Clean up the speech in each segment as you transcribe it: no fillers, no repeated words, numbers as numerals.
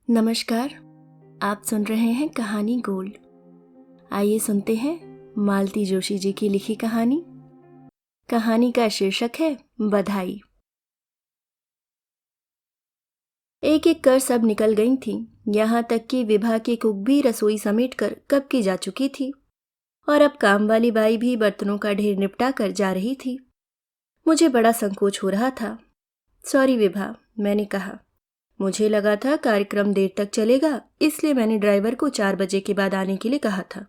नमस्कार। आप सुन रहे हैं कहानी गोल्ड। आइए सुनते हैं मालती जोशी जी की लिखी कहानी। कहानी का शीर्षक है बधाई। एक एक कर सब निकल गई थीं, यहाँ तक कि विभा की कुक भी रसोई समेटकर कब की जा चुकी थी और अब काम वाली बाई भी बर्तनों का ढेर निपटा कर जा रही थी। मुझे बड़ा संकोच हो रहा था। सॉरी विभा, मैंने कहा। मुझे लगा था कार्यक्रम देर तक चलेगा, इसलिए मैंने ड्राइवर को 4 बजे के बाद आने के लिए कहा था।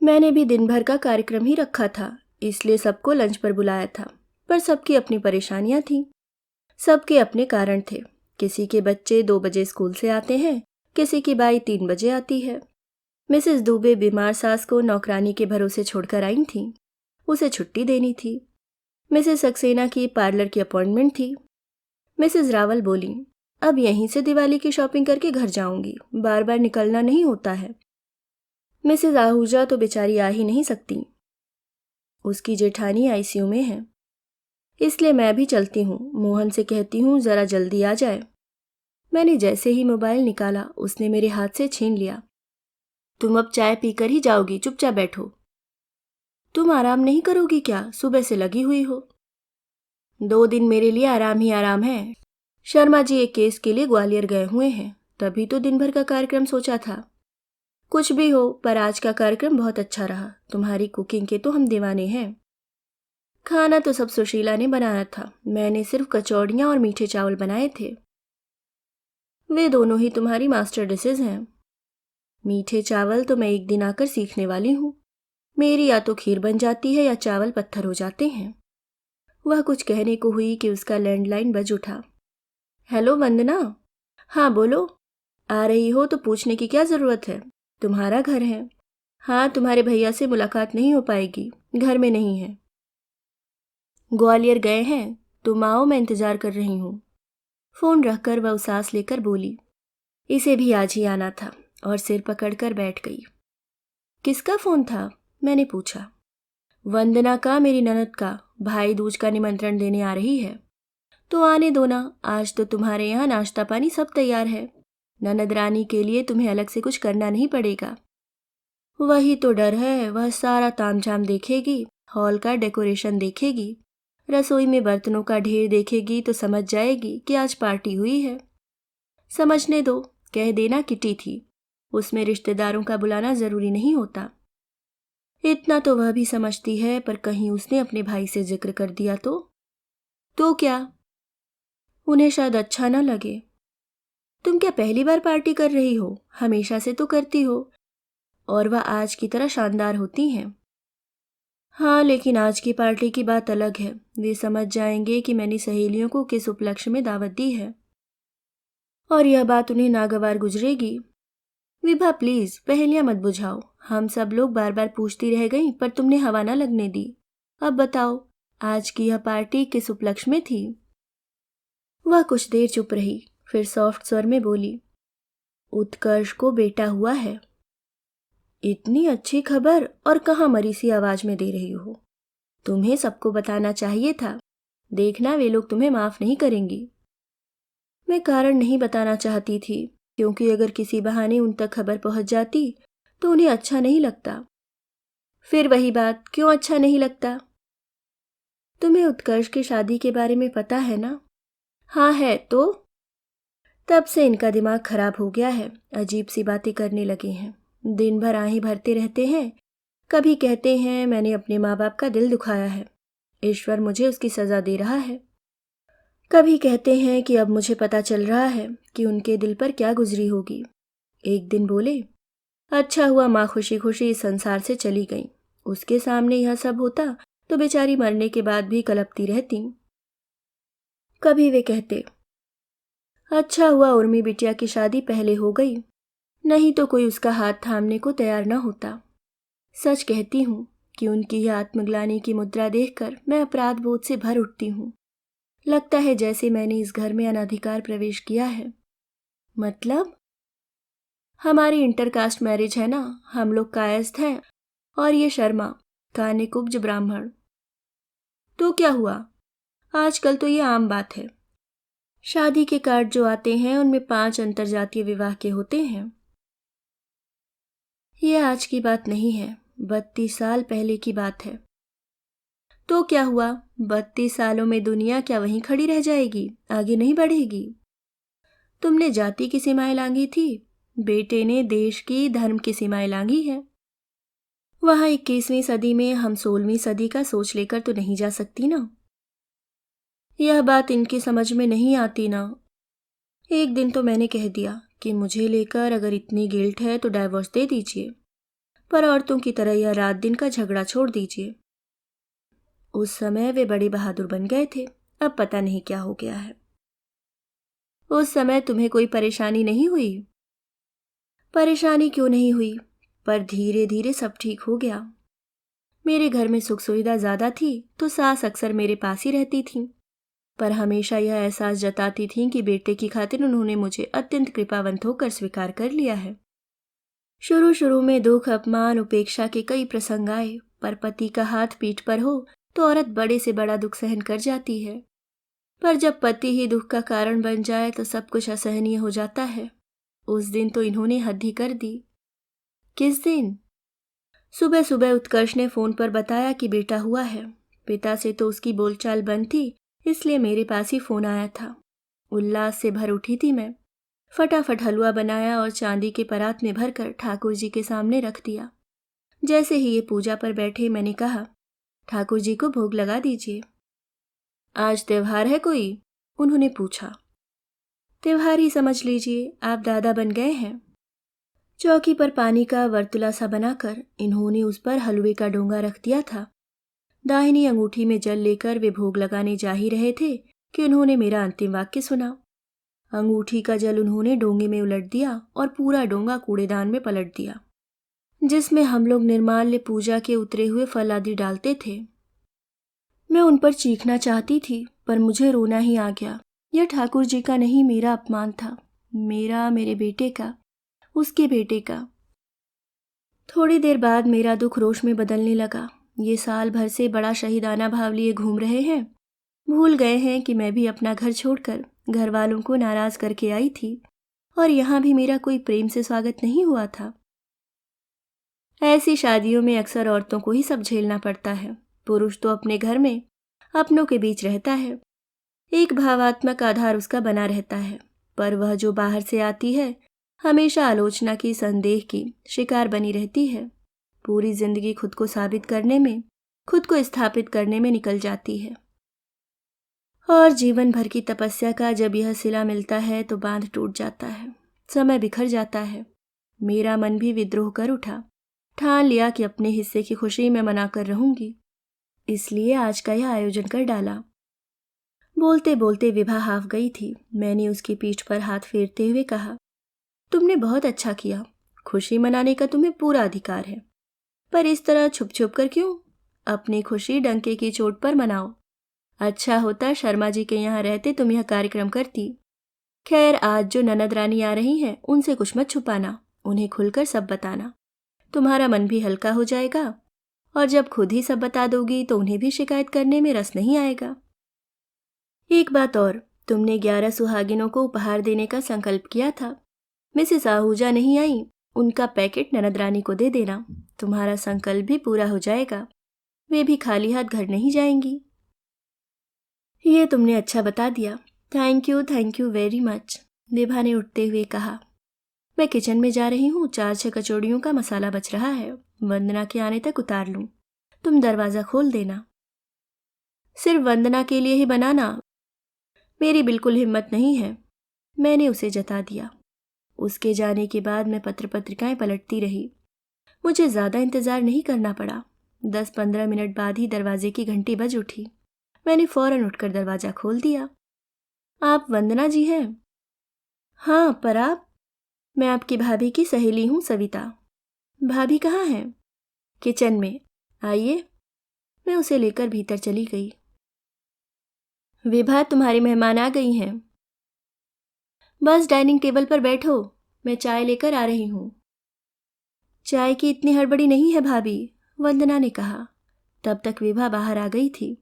मैंने भी दिन भर का कार्यक्रम ही रखा था, इसलिए सबको लंच पर बुलाया था, पर सबकी अपनी परेशानियां थीं। सबके अपने कारण थे। किसी के बच्चे 2 बजे स्कूल से आते हैं, किसी की बाई 3 बजे आती है। मिसेस दुबे बीमार सास को नौकरानी के भरोसे छोड़कर आई थीं। उसे छुट्टी देनी थी। मिसेस सक्सेना की पार्लर की अपॉइंटमेंट थी। मिसेस रावल बोली, अब यहीं से दिवाली की शॉपिंग करके घर जाऊंगी, बार बार निकलना नहीं होता है। मिसेस आहूजा तो बेचारी आ ही नहीं सकती, उसकी जेठानी आईसीयू में है, इसलिए मैं भी चलती हूँ। मोहन से कहती हूँ जरा जल्दी आ जाए। मैंने जैसे ही मोबाइल निकाला उसने मेरे हाथ से छीन लिया। तुम अब चाय पीकर ही जाओगी, चुपचाप बैठो। तुम आराम नहीं करोगी क्या? सुबह से लगी हुई हो। 2 दिन मेरे लिए आराम ही आराम है। शर्मा जी एक केस के लिए ग्वालियर गए हुए हैं, तभी तो दिन भर का कार्यक्रम सोचा था। कुछ भी हो, पर आज का कार्यक्रम बहुत अच्छा रहा। तुम्हारी कुकिंग के तो हम दीवाने हैं। खाना तो सब सुशीला ने बनाया था, मैंने सिर्फ कचौड़ियाँ और मीठे चावल बनाए थे। वे दोनों ही तुम्हारी मास्टर डिशेज हैं। मीठे चावल तो मैं एक दिन आकर सीखने वाली हूँ। मेरी या तो खीर बन जाती है या चावल पत्थर हो जाते हैं। वह कुछ कहने को हुई कि उसका लैंडलाइन बज उठा। हेलो वंदना। हाँ बोलो। आ रही हो तो पूछने की क्या ज़रूरत है, तुम्हारा घर है। हाँ, तुम्हारे भैया से मुलाकात नहीं हो पाएगी, घर में नहीं है। ग्वालियर गए हैं, तुम आओ, मैं इंतजार कर रही हूँ। फोन रखकर वह सांस लेकर बोली, इसे भी आज ही आना था, और सिर पकड़कर बैठ गई। किसका फोन था? मैंने पूछा। वंदना का, मेरी ननद का। भाई दूज का निमंत्रण देने आ रही है। तो आने दो ना, आज तो तुम्हारे यहाँ नाश्ता पानी सब तैयार है। ननद रानी के लिए तुम्हें अलग से कुछ करना नहीं पड़ेगा। वही तो डर है, वह सारा तामझाम देखेगी, हॉल का डेकोरेशन देखेगी, रसोई में बर्तनों का ढेर देखेगी तो समझ जाएगी कि आज पार्टी हुई है। समझने दो, कह देना किटी थी, उसमें रिश्तेदारों का बुलाना जरूरी नहीं होता। इतना तो वह भी समझती है, पर कहीं उसने अपने भाई से जिक्र कर दिया तो क्या? उन्हें शायद अच्छा न लगे। तुम क्या पहली बार पार्टी कर रही हो? हमेशा से तो करती हो, और वह आज की तरह शानदार होती हैं। हाँ, लेकिन आज की पार्टी की बात अलग है। वे समझ जाएंगे कि मैंने सहेलियों को किस उपलक्ष्य में दावत दी है, और यह बात उन्हें नागवार गुजरेगी। विभा प्लीज पहेलियां मत बुझाओ। हम सब लोग बार बार पूछती रह गई, पर तुमने हवा ना लगने दी। अब बताओ, आज की यह पार्टी किस उपलक्ष्य में थी? वह कुछ देर चुप रही, फिर सॉफ्ट स्वर में बोली, उत्कर्ष को बेटा हुआ है। इतनी अच्छी खबर, और कहाँ मरी सी आवाज में दे रही हो? तुम्हें सबको बताना चाहिए था। देखना, वे लोग तुम्हें माफ नहीं करेंगी। मैं कारण नहीं बताना चाहती थी, क्योंकि अगर किसी बहाने उन तक खबर पहुंच जाती तो उन्हें अच्छा नहीं लगता। फिर वही बात, क्यों अच्छा नहीं लगता? तुम्हें उत्कर्ष की शादी के बारे में पता है ना? हाँ है तो। तब से इनका दिमाग खराब हो गया है, अजीब सी बातें करने लगे हैं। दिन भर आहें भरते रहते हैं। कभी कहते हैं मैंने अपने माँ बाप का दिल दुखाया है, ईश्वर मुझे उसकी सजा दे रहा है। कभी कहते हैं कि अब मुझे पता चल रहा है कि उनके दिल पर क्या गुजरी होगी। एक दिन बोले, अच्छा हुआ माँ खुशी खुशी इस संसार से चली गई। उसके सामने यह सब होता तो बेचारी मरने के बाद भी कलपती रहती। कभी वे कहते, अच्छा हुआ उर्मी बिटिया की शादी पहले हो गई, नहीं तो कोई उसका हाथ थामने को तैयार न होता। सच कहती हूँ कि उनकी यह आत्मग्लानि की मुद्रा देखकर मैं अपराध बोध से भर उठती हूँ। लगता है जैसे मैंने इस घर में अनाधिकार प्रवेश किया है। मतलब? हमारी इंटरकास्ट मैरिज है ना, हम लोग कायस्थ हैं, और ये शर्मा कानिकुब्ज ब्राह्मण। तो क्या हुआ? आजकल तो ये आम बात है। शादी के कार्ड जो आते हैं उनमें 5 अंतर्जातीय विवाह के होते हैं। ये आज की बात नहीं है, 32 साल पहले की बात है। तो क्या हुआ? 32 सालों में दुनिया क्या वहीं खड़ी रह जाएगी, आगे नहीं बढ़ेगी? तुमने जाति की सीमाएं लांघी थी, बेटे ने देश की धर्म की सीमाएं लांघी है। वहां 21वीं सदी में हम 16वीं सदी का सोच लेकर तो नहीं जा सकती ना। यह बात इनकी समझ में नहीं आती ना। एक दिन तो मैंने कह दिया कि मुझे लेकर अगर इतनी गिल्ट है तो डाइवोर्स दे दीजिए, पर औरतों की तरह यह रात दिन का झगड़ा छोड़ दीजिए। उस समय वे बड़े बहादुर बन गए थे, अब पता नहीं क्या हो गया है। उस समय तुम्हें कोई परेशानी नहीं हुई? परेशानी क्यों नहीं हुई, पर धीरे धीरे सब ठीक हो गया। मेरे घर में सुख सुविधा ज्यादा थी तो सास अक्सर मेरे पास ही रहती थीं, पर हमेशा यह एहसास जताती थीं कि बेटे की खातिर उन्होंने मुझे अत्यंत कृपावंत होकर स्वीकार कर लिया है। शुरू शुरू में दुख, अपमान, उपेक्षा के कई प्रसंग आए, पर पति का हाथ पीठ पर हो तो औरत बड़े से बड़ा दुख सहन कर जाती है। पर जब पति ही दुख का कारण बन जाए तो सब कुछ असहनीय हो जाता है। उस दिन तो इन्होंने हद ही कर दी। किस दिन? सुबह सुबह उत्कर्ष ने फोन पर बताया कि बेटा हुआ है। पिता से तो उसकी बोलचाल बंद थी, इसलिए मेरे पास ही फोन आया था। उल्लास से भर उठी थी मैं। फटाफट हलवा बनाया और चांदी के परात में भरकर ठाकुर जी के सामने रख दिया। जैसे ही ये पूजा पर बैठे मैंने कहा, ठाकुर जी को भोग लगा दीजिए। आज त्योहार है कोई? उन्होंने पूछा। त्योहार ही समझ लीजिए, आप दादा बन गए हैं। चौकी पर पानी का वर्तुला सा बनाकर इन्होंने उस पर हलवे का डोंगा रख दिया था। दाहिनी अंगूठी में जल लेकर वे भोग लगाने जा ही रहे थे कि उन्होंने मेरा अंतिम वाक्य सुना। अंगूठी का जल उन्होंने डोंगे में उलट दिया और पूरा डोंगा कूड़ेदान में पलट दिया, जिसमें हम लोग निर्माल्य पूजा के उतरे हुए फल आदि डालते थे। मैं उन पर चीखना चाहती थी, पर मुझे रोना ही आ गया। यह ठाकुर जी का नहीं, मेरा अपमान था। मेरा, मेरे बेटे का, उसके बेटे का। थोड़ी देर बाद मेरा दुख रोष में बदलने लगा। ये साल भर से बड़ा शहीदाना भाव लिए घूम रहे हैं, भूल गए हैं कि मैं भी अपना घर छोड़कर घर वालों को नाराज करके आई थी, और यहाँ भी मेरा कोई प्रेम से स्वागत नहीं हुआ था। ऐसी शादियों में अक्सर औरतों को ही सब झेलना पड़ता है। पुरुष तो अपने घर में अपनों के बीच रहता है, एक भावात्मक आधार उसका बना रहता है, पर वह जो बाहर से आती है हमेशा आलोचना की, संदेह की शिकार बनी रहती है। पूरी जिंदगी खुद को साबित करने में, खुद को स्थापित करने में निकल जाती है, और जीवन भर की तपस्या का जब यह सिला मिलता है तो बांध टूट जाता है, समय बिखर जाता है। मेरा मन भी विद्रोह कर उठा। ठान लिया कि अपने हिस्से की खुशी मैं मनाकर रहूंगी, इसलिए आज का यह आयोजन कर डाला। बोलते बोलते विभा हाफ गई थी। मैंने उसकी पीठ पर हाथ फेरते हुए कहा, तुमने बहुत अच्छा किया। खुशी मनाने का तुम्हें पूरा अधिकार है, पर इस तरह छुप छुप कर क्यों? अपनी खुशी डंके की चोट पर मनाओ। अच्छा होता शर्मा जी के यहाँ रहते तुम यह कार्यक्रम करती। खैर, आज जो ननद रानी आ रही हैं उनसे कुछ मत छुपाना, उन्हें खुलकर सब बताना। तुम्हारा मन भी हल्का हो जाएगा, और जब खुद ही सब बता दोगी तो उन्हें भी शिकायत करने में रस नहीं आएगा। एक बात और, तुमने 11 सुहागिनों को उपहार देने का संकल्प किया था। मिसेस आहूजा नहीं आई, उनका पैकेट ननद रानी को दे देना। तुम्हारा संकल्प भी पूरा हो जाएगा, वे भी खाली हाथ घर नहीं जाएंगी। ये तुमने अच्छा बता दिया। Thank you very much, Vibha ने उठते हुए कहा। मैं किचन में जा रही हूँ, 4-6 कचौड़ियों का मसाला बच रहा है, वंदना के आने तक उतार लूँ। तुम दरवाज़ा खोल देना। सिर्फ वंदना के लिए ही बनाना, मेरी बिल्कुल हिम्मत नहीं है, मैंने उसे जता दिया। उसके जाने के बाद मैं पत्र पत्रिकाएं पलटती रही। मुझे ज़्यादा इंतज़ार नहीं करना पड़ा। 10-15 मिनट बाद ही दरवाजे की घंटी बज उठी। मैंने फौरन उठकर दरवाज़ा खोल दिया। आप वंदना जी हैं? हाँ, पर आप? मैं आपकी भाभी की सहेली हूँ, सविता। भाभी कहाँ हैं? किचन में, आइए। मैं उसे लेकर भीतर चली गई। विभा, तुम्हारी मेहमान आ गई हैं। बस डाइनिंग टेबल पर बैठो, मैं चाय लेकर आ रही हूँ। चाय की इतनी हड़बड़ी नहीं है भाभी, वंदना ने कहा। तब तक विभा बाहर आ गई थी।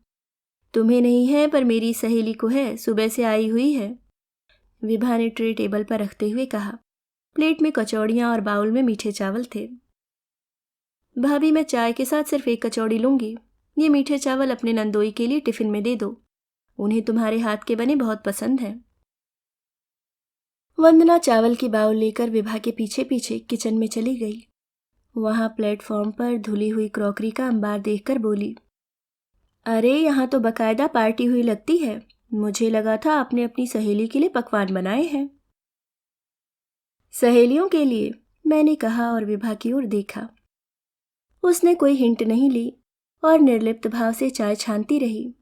तुम्हें नहीं है, पर मेरी सहेली को है, सुबह से आई हुई है। विभा ने ट्रे टेबल पर रखते हुए कहा। प्लेट में कचौड़ियाँ और बाउल में मीठे चावल थे। भाभी, मैं चाय के साथ सिर्फ एक कचौड़ी लूंगी। ये मीठे चावल अपने नंदोई के लिए टिफिन में दे दो, उन्हें तुम्हारे हाथ के बने बहुत पसंद हैं। वंदना चावल की बाउल लेकर विभा के पीछे पीछे किचन में चली गई। वहां प्लेटफॉर्म पर धुली हुई क्रॉकरी का अंबार देखकर बोली, अरे यहाँ तो बकायदा पार्टी हुई लगती है। मुझे लगा था आपने अपनी सहेली के लिए पकवान बनाए हैं। सहेलियों के लिए, मैंने कहा और विभा की ओर देखा। उसने कोई हिंट नहीं ली और निर्लिप्त भाव से चाय छानती रही।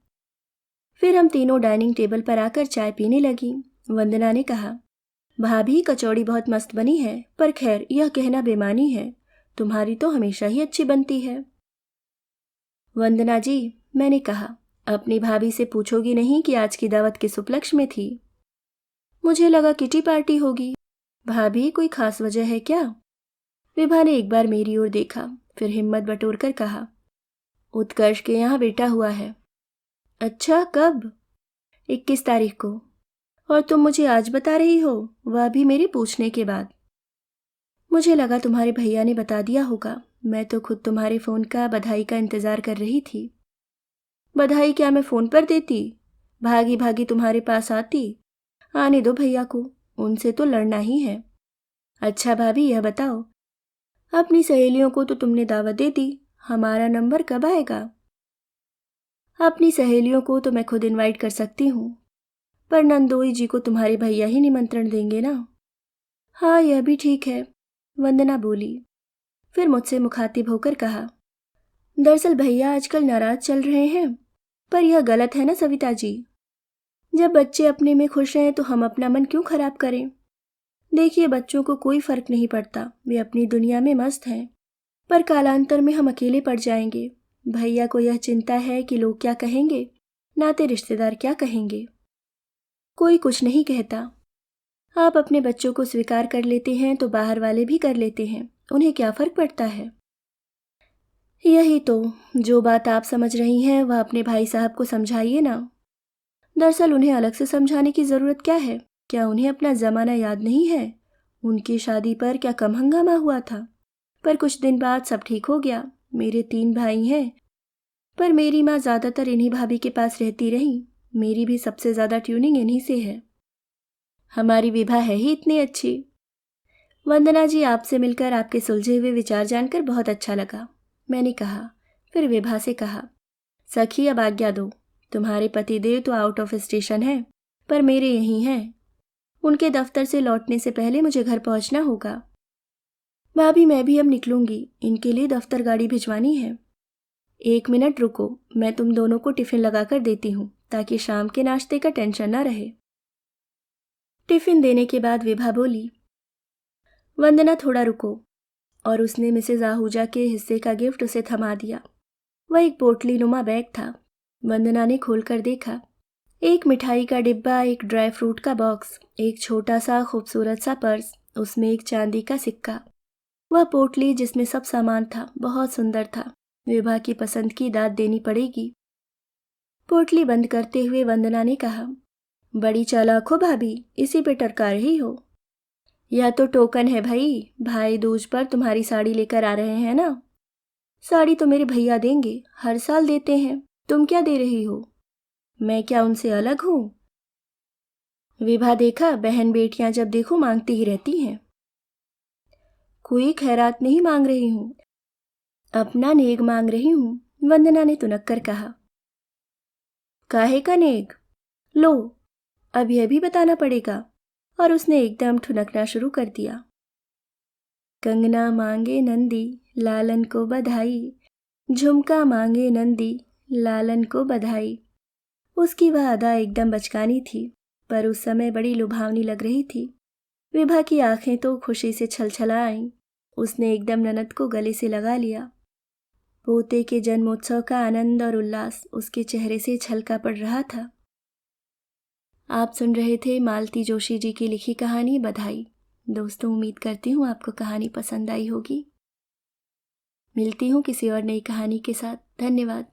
फिर हम तीनों डाइनिंग टेबल पर आकर चाय पीने लगी। वंदना ने कहा, भाभी कचौड़ी बहुत मस्त बनी है, पर खैर यह कहना बेमानी है, तुम्हारी तो हमेशा ही अच्छी बनती है। वंदना जी, मैंने कहा, अपनी भाभी से पूछोगी नहीं कि आज की दावत किस उपलक्ष्य में थी? मुझे लगा किटी पार्टी होगी। भाभी, कोई खास वजह है क्या? विभा ने एक बार मेरी ओर देखा, फिर हिम्मत बटोरकर कहा, उत्कर्ष के यहाँ बेटा हुआ है। अच्छा, कब? 21 तारीख को। और तुम मुझे आज बता रही हो, वह भी मेरे पूछने के बाद? मुझे लगा तुम्हारे भैया ने बता दिया होगा। मैं तो खुद तुम्हारे फ़ोन का बधाई का इंतज़ार कर रही थी। बधाई क्या मैं फ़ोन पर देती? भागी भागी तुम्हारे पास आती। आने दो भैया को, उनसे तो लड़ना ही है। अच्छा भाभी, यह बताओ, अपनी सहेलियों को तो तुमने दावत दे दी, हमारा नंबर कब आएगा? अपनी सहेलियों को तो मैं खुद इनवाइट कर सकती हूँ, पर नंदोई जी को तुम्हारे भैया ही निमंत्रण देंगे ना। हाँ, यह भी ठीक है, वंदना बोली। फिर मुझसे मुखातिब होकर कहा, दरअसल भैया आजकल नाराज चल रहे हैं, पर यह गलत है ना सविता जी। जब बच्चे अपने में खुश हैं तो हम अपना मन क्यों खराब करें? देखिए, बच्चों को कोई फर्क नहीं पड़ता, वे अपनी दुनिया में मस्त हैं, पर कालांतर में हम अकेले पड़ जाएंगे। भैया को यह चिंता है कि लोग क्या कहेंगे, नाते रिश्तेदार क्या कहेंगे। कोई कुछ नहीं कहता। आप अपने बच्चों को स्वीकार कर लेते हैं तो बाहर वाले भी कर लेते हैं, उन्हें क्या फर्क पड़ता है? यही तो, जो बात आप समझ रही हैं वह अपने भाई साहब को समझाइए ना। दरअसल उन्हें अलग से समझाने की ज़रूरत क्या है? क्या उन्हें अपना ज़माना याद नहीं है? उनकी शादी पर क्या कम हंगामा हुआ था? पर कुछ दिन बाद सब ठीक हो गया। मेरे 3 भाई हैं, पर मेरी माँ ज़्यादातर इन्हीं भाभी के पास रहती रही। मेरी भी सबसे ज़्यादा ट्यूनिंग इन्हीं से है। हमारी विभा है ही इतनी अच्छी। वंदना जी, आपसे मिलकर आपके सुलझे हुए विचार जानकर बहुत अच्छा लगा, मैंने कहा। फिर विभा से कहा, सखी अब आज्ञा दो, तुम्हारे पतिदेव तो आउट ऑफ स्टेशन हैं, पर मेरे यहीं हैं। उनके दफ्तर से लौटने से पहले मुझे घर पहुंचना होगा। भाभी, मैं भी अब निकलूंगी, इनके लिए दफ्तर गाड़ी भिजवानी है। 1 मिनट रुको, मैं तुम दोनों को टिफिन लगा कर देती हूँ, ताकि शाम के नाश्ते का टेंशन ना रहे। टिफिन देने के बाद विभा बोली, वंदना थोड़ा रुको, और उसने मिसेज आहूजा के हिस्से का गिफ्ट उसे थमा दिया। वह एक पोटली नुमा बैग था। वंदना ने खोलकर देखा। एक मिठाई का डिब्बा, एक ड्राई फ्रूट का बॉक्स, एक छोटा सा खूबसूरत सा पर्स, उसमें एक चांदी का सिक्का। वह पोटली जिसमें सब सामान था बहुत सुंदर था। विभा की पसंद की दाद देनी पड़ेगी। पोटली बंद करते हुए वंदना ने कहा, बड़ी चालाक हो भाभी, इसी पे टरका रही हो। यह तो टोकन है भाई दूज पर तुम्हारी साड़ी लेकर आ रहे हैं ना। साड़ी तो मेरे भैया देंगे, हर साल देते हैं, तुम क्या दे रही हो? मैं क्या उनसे अलग हूँ? विभा, देखा, बहन बेटियां जब देखो मांगती ही रहती हैं। कोई खैरात नहीं मांग रही हूँ, अपना नेग मांग रही हूँ, वंदना ने तुनक कर कहा। काहे का नेग? लो, अब यह भी बताना पड़ेगा। और उसने एकदम ठुनकना शुरू कर दिया। कंगना मांगे नंदी, लालन को बधाई, झुमका मांगे नंदी, लालन को बधाई। उसकी वह अदा एकदम बचकानी थी, पर उस समय बड़ी लुभावनी लग रही थी। विभा की आंखें तो खुशी से छलछला आईं। उसने एकदम ननद को गले से लगा लिया। पोते के जन्मोत्सव का आनंद और उल्लास उसके चेहरे से छलका पड़ रहा था। आप सुन रहे थे मालती जोशी जी की लिखी कहानी बधाई। दोस्तों, उम्मीद करती हूँ आपको कहानी पसंद आई होगी। मिलती हूँ किसी और नई कहानी के साथ। धन्यवाद।